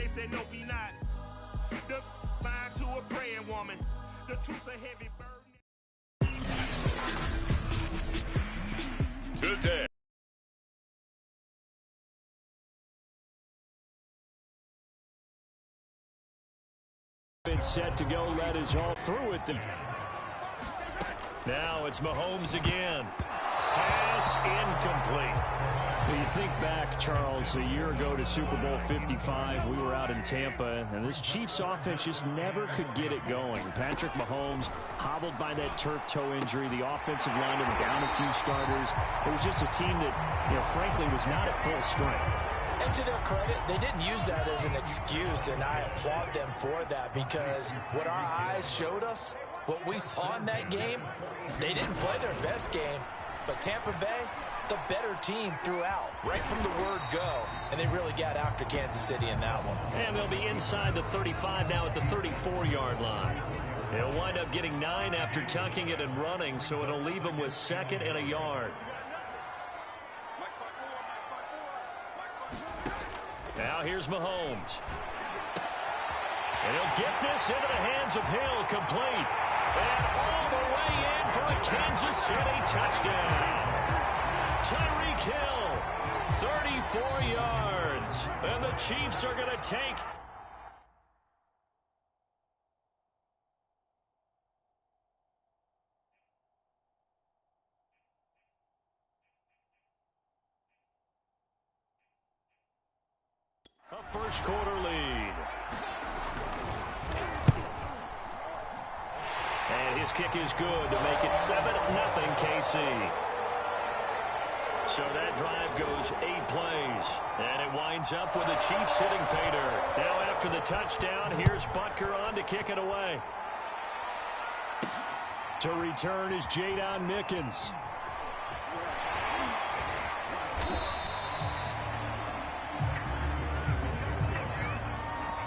said, no, be not. The mind to a praying woman. The truth's a heavy burden. Today. Been set to go. That is all through it. Now it's Mahomes again. Pass incomplete. Well, you think back, Charles, a year ago to Super Bowl 55, we were out in Tampa, and this Chiefs offense just never could get it going. Patrick Mahomes hobbled by that turf toe injury. The offensive line was down a few starters. It was just a team that, frankly, was not at full strength. And to their credit, they didn't use that as an excuse, and I applaud them for that, because what our eyes showed us, what we saw in that game, they didn't play their best game, but Tampa Bay, the better team throughout, right from the word go, and they really got after Kansas City in that one. And they'll be inside the 35 now at the 34-yard line. They'll wind up getting 9 after tucking it and running, so it'll leave them with 2nd and a yard. Now here's Mahomes. And he'll get this into the hands of Hill, complete. And all the way in for a Kansas City touchdown. Tyreek Hill, 34 yards. And the Chiefs are going to take a first quarter lead. And his kick is good to make it 7-0 KC. So that drive goes 8 plays. And it winds up with the Chiefs hitting pay dirt. Now after the touchdown, here's Butker on to kick it away. To return is Jadon Mickens.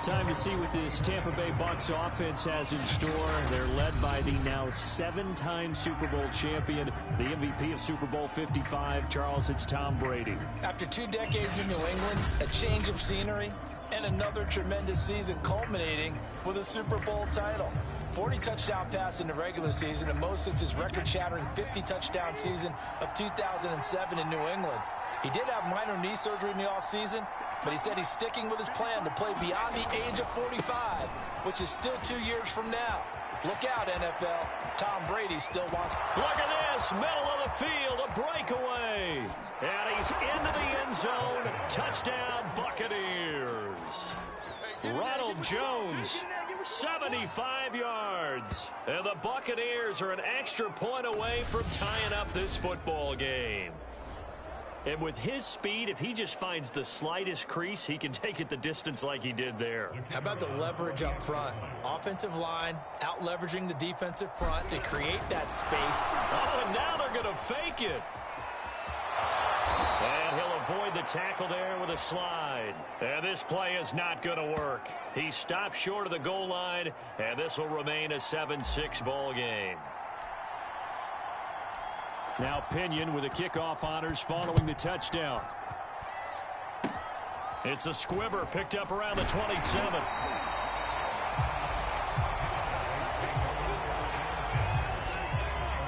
Time to see what this Tampa Bay Bucs offense has in store. They're led by the now 7-time Super Bowl champion, the MVP of Super Bowl 55, Charles, it's Tom Brady. After 2 decades in New England, a change of scenery, and another tremendous season culminating with a Super Bowl title. 40 touchdown pass in the regular season, and most since his record-shattering 50-touchdown season of 2007 in New England. He did have minor knee surgery in the offseason, but he said he's sticking with his plan to play beyond the age of 45, which is still 2 years from now. Look out, NFL. Tom Brady still wants... Look at this, middle of the field, a breakaway. And he's into the end zone. Touchdown, Buccaneers. Ronald Jones, 75 yards. And the Buccaneers are an extra point away from tying up this football game. And with his speed, if he just finds the slightest crease, he can take it the distance like he did there. How about the leverage up front? Offensive line out-leveraging the defensive front to create that space. Oh, and now they're going to fake it. And he'll avoid the tackle there with a slide. And this play is not going to work. He stopped short of the goal line, and this will remain a 7-6 ball game. Now Pinion with the kickoff honors following the touchdown. It's a squibber picked up around the 27.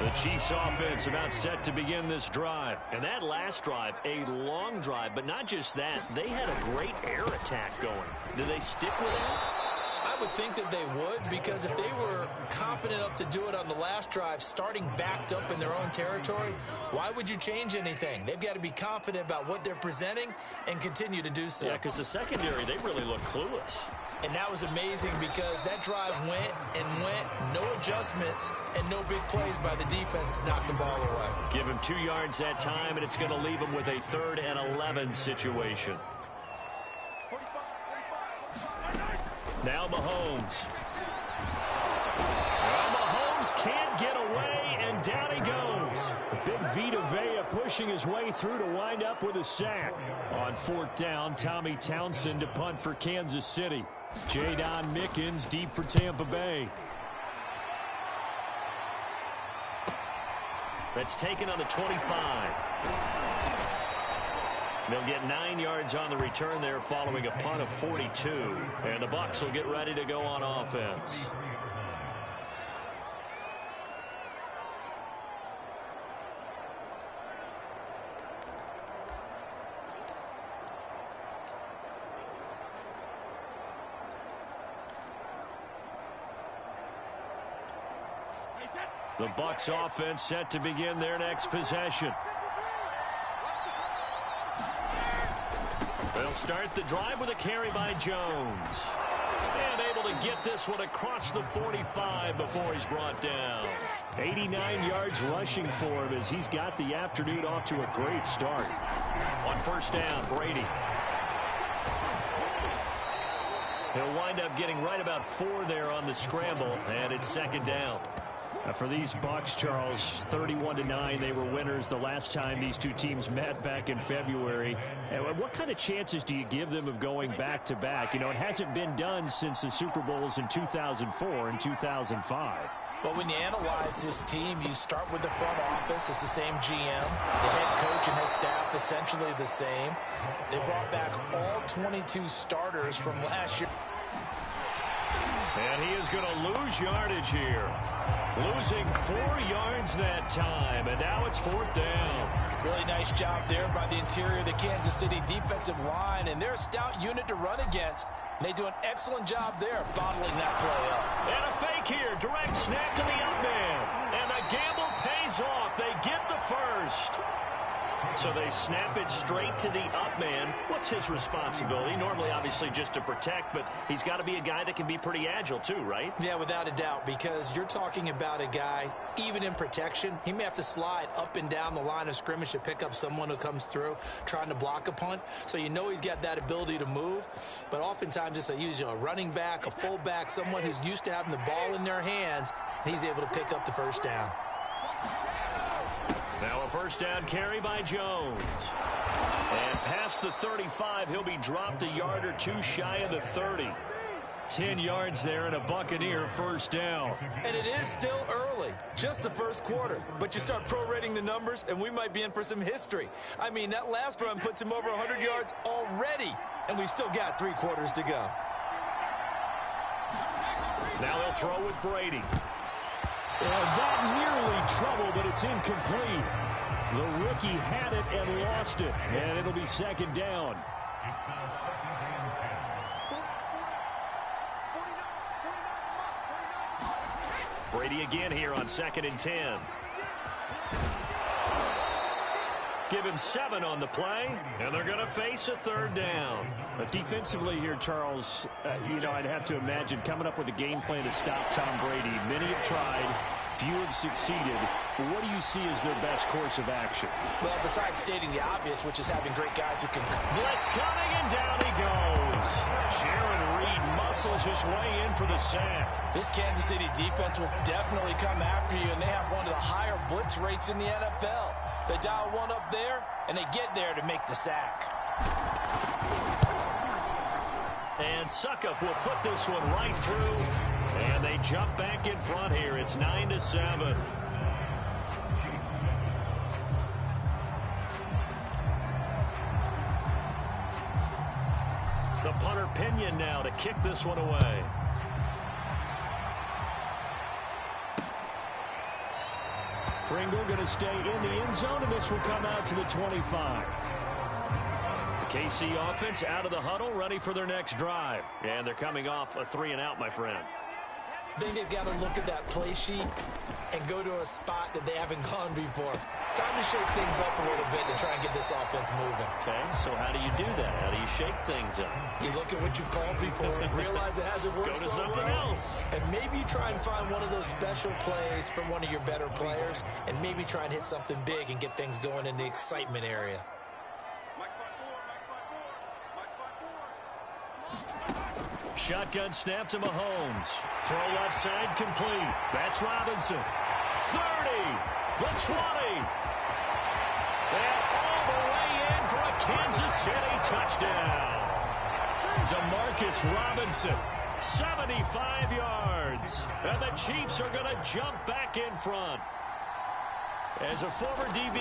The Chiefs offense about set to begin this drive. And that last drive, a long drive, but not just that. They had a great air attack going. Do they stick with that? I would think that they would, because if they were confident enough to do it on the last drive, starting backed up in their own territory, why would you change anything? They've got to be confident about what they're presenting and continue to do so. Yeah, because the secondary, they really look clueless. And that was amazing because that drive went and went, no adjustments, and no big plays by the defense to knock the ball away. Give him 2 yards that time, and it's going to leave him with a 3rd and 11 situation. Now Mahomes. Well, Mahomes can't get away, and down he goes. Big Vita Vea pushing his way through to wind up with a sack. On 4th down, Tommy Townsend to punt for Kansas City. Jadon Mickens deep for Tampa Bay. That's taken on the 25. They'll get 9 yards on the return there following a punt of 42. And the Bucs will get ready to go on offense. The Bucs offense set to begin their next possession. They'll start the drive with a carry by Jones. And able to get this one across the 45 before he's brought down. 89 yards rushing for him as he's got the afternoon off to a great start. On first down, Brady. He'll wind up getting right about 4 there on the scramble, and it's second down. For these Bucs, Charles, 31-9, they were winners the last time these two teams met back in February. And what kind of chances do you give them of going back-to-back? You know, it hasn't been done since the Super Bowls in 2004 and 2005. But when you analyze this team, you start with the front office. It's the same GM. The head coach and his staff essentially the same. They brought back all 22 starters from last year. And he is going to lose yardage here. Losing 4 yards that time, and now it's fourth down. Really nice job there by the interior of the Kansas City defensive line, and they're a stout unit to run against. And they do an excellent job there of bottling that play up. And a fake here, direct snap to the up man. And the gamble pays off. They get the first. So they snap it straight to the up man. What's his responsibility? Normally, obviously, just to protect, but he's got to be a guy that can be pretty agile too, right? Yeah, without a doubt, because you're talking about a guy, even in protection, he may have to slide up and down the line of scrimmage to pick up someone who comes through trying to block a punt. So you know he's got that ability to move, but oftentimes it's usually a running back, a fullback, someone who's used to having the ball in their hands, and he's able to pick up the first down. Now a first down carry by Jones. And past the 35, he'll be dropped a yard or 2 shy of the 30. 10 yards there and a Buccaneer first down. And it is still early, just the first quarter. But you start prorating the numbers, and we might be in for some history. I mean, that last run puts him over 100 yards already, and we've still got 3 quarters to go. Now they'll throw with Brady. And that nearly trouble, but it's incomplete. The rookie had it and lost it, and it'll be second down. Brady again here on 2nd and 10. Give him 7 on the play, and they're going to face a third down. But defensively here, Charles, you know, I'd have to imagine coming up with a game plan to stop Tom Brady. Many have tried, few have succeeded. But what do you see as their best course of action? Well, besides stating the obvious, which is having great guys who can... Blitz coming, and down he goes. Jaron Reed muscles his way in for the sack. This Kansas City defense will definitely come after you, and they have one of the higher blitz rates in the NFL. They dial one up there, and they get there to make the sack. And Suckup will put this one right through, and they jump back in front here. It's 9-7. The punter Pinion now to kick this one away. Pringle going to stay in the end zone, and this will come out to the 25. The KC offense out of the huddle, ready for their next drive. And they're coming off a 3-and-out, my friend. I think they've got to look at that play sheet and go to a spot that they haven't gone before. Time to shake things up a little bit to try and get this offense moving. Okay, so how do you do that? How do you shake things up? You look at what you've called before, realize it hasn't worked Go to so something well, else. and maybe try and find one of those special plays from one of your better players, and maybe try and hit something big and get things going in the excitement area. Shotgun snap to Mahomes. Throw left side complete. That's Robinson. 30. The 20. And all the way in for a Kansas City touchdown. Demarcus Robinson. 75 yards. And the Chiefs are going to jump back in front. As a former DB,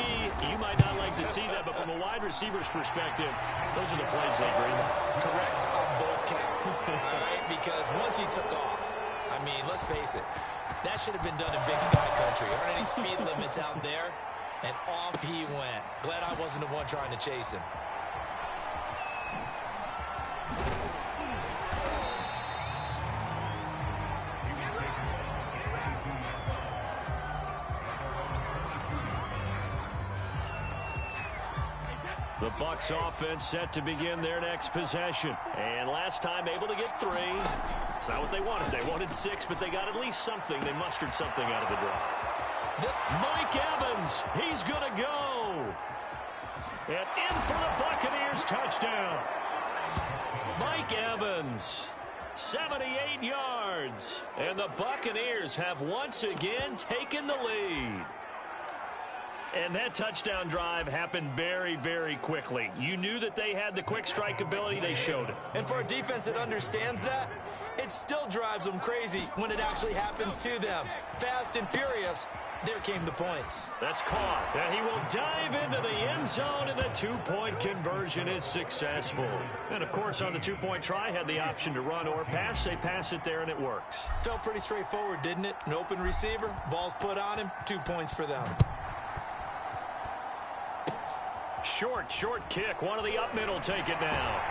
you might not like to see that, but from a wide receiver's perspective, those are the plays they dream of. Correct on both counts, all right? Because once he took off, I mean, let's face it, that should have been done in Big Sky Country. There aren't any speed limits out there, and off he went. Glad I wasn't the one trying to chase him. The Bucs offense set to begin their next possession. And last time able to get 3. It's not what they wanted. They wanted 6, but they got at least something. They mustered something out of the drive. Mike Evans, he's going to go. And in for the Buccaneers touchdown. Mike Evans, 78 yards. And the Buccaneers have once again taken the lead. And that touchdown drive happened very, very quickly. You knew that they had the quick strike ability. They showed it. And for a defense that understands that, it still drives them crazy when it actually happens to them. Fast and furious, there came the points. That's caught. And he will dive into the end zone, and the two-point conversion is successful. And, of course, on the two-point try, had the option to run or pass. They pass it there, and it works. Felt pretty straightforward, didn't it? An open receiver, ball's put on him, 2 points for them. Short kick. One of the up middle take it down.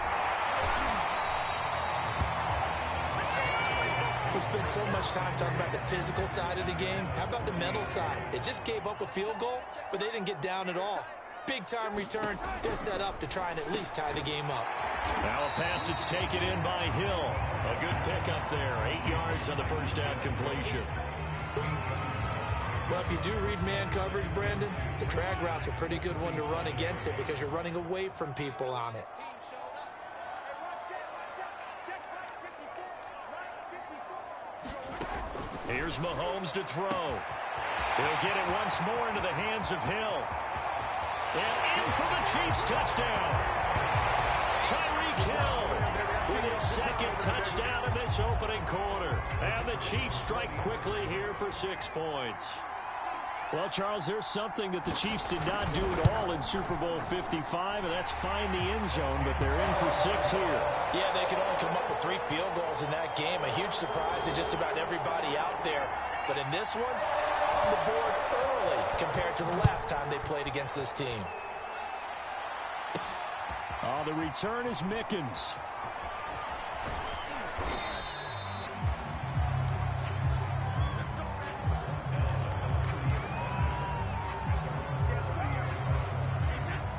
We spent so much time talking about the physical side of the game. How about the mental side? They just gave up a field goal, but they didn't get down at all. Big-time return. They're set up to try and at least tie the game up. Now a pass that's taken in by Hill. A good pickup there. 8 yards on the first down completion. Well, if you do read man coverage, Brandon, the drag route's a pretty good one to run against it because you're running away from people on it. Here's Mahomes to throw. He'll get it once more into the hands of Hill. And in for the Chiefs touchdown. Tyreek Hill with his second touchdown in this opening quarter. And the Chiefs strike quickly here for 6 points. Well, Charles, there's something that the Chiefs did not do at all in Super Bowl 55, and that's find the end zone, but they're in for 6 here. Yeah, they could only come up with 3 field goals in that game. A huge surprise to just about everybody out there. But in this one, on the board early compared to the last time they played against this team. The return is Mickens.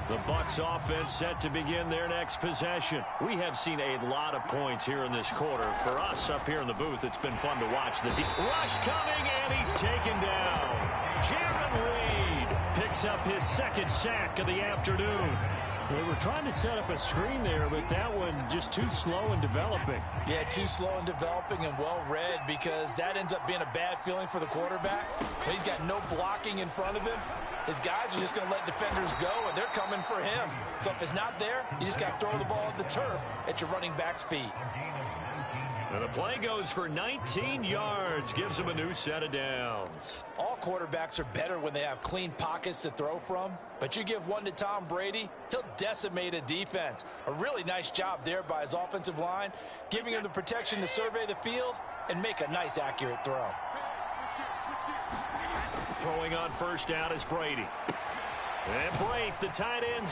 The Bucs offense set to begin their next possession. We have seen a lot of points here in this quarter. For us up here in the booth, it's been fun to watch. The rush coming, and he's taken down. Jaron Reed picks up his second sack of the afternoon. They were trying to set up a screen there, but that one just too slow in developing. Yeah, too slow in developing and well read, because that ends up being a bad feeling for the quarterback. He's got no blocking in front of him. His guys are just going to let defenders go, and they're coming for him. So if it's not there, you just got to throw the ball at the turf at your running back's feet. And the play goes for 19 yards, gives him a new set of downs. All quarterbacks are better when they have clean pockets to throw from, but you give one to Tom Brady, he'll decimate a defense. A really nice job there by his offensive line, giving him the protection to survey the field and make a nice, accurate throw. Throwing on first down is Brady. And Brady, the tight end's